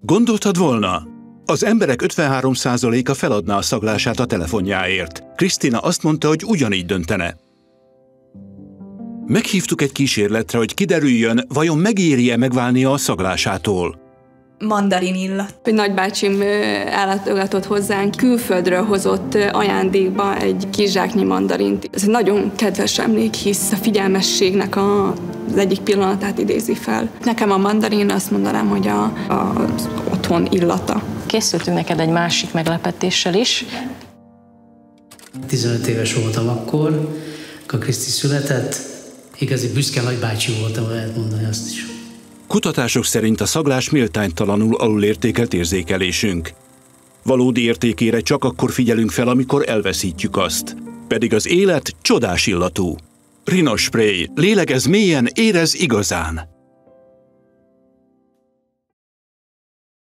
Gondoltad volna? Az emberek 53%-a feladná a szaglását a telefonjáért. Krisztina azt mondta, hogy ugyanígy döntene. Meghívtuk egy kísérletre, hogy kiderüljön, vajon megéri-e megválnia a szaglásától. Mandarin illat. Egy nagybácsim ellátogatott hozzánk, külföldről hozott ajándékba egy kis zsáknyi mandarint. Ez egy nagyon kedves emlék, hisz a figyelmességnek az egyik pillanatát idézi fel. Nekem a mandarin azt mondanám, hogy az otthon illata. Készültünk neked egy másik meglepetéssel is. 15 éves voltam akkor Kriszti született. Igazi büszke nagybácsi voltam, lehet mondani azt is. Kutatások szerint a szaglás méltánytalanul alulértékelt érzékelésünk. Valódi értékére csak akkor figyelünk fel, amikor elveszítjük azt. Pedig az élet csodás illatú. Rhinospray, lélegezz mélyen, érezz igazán!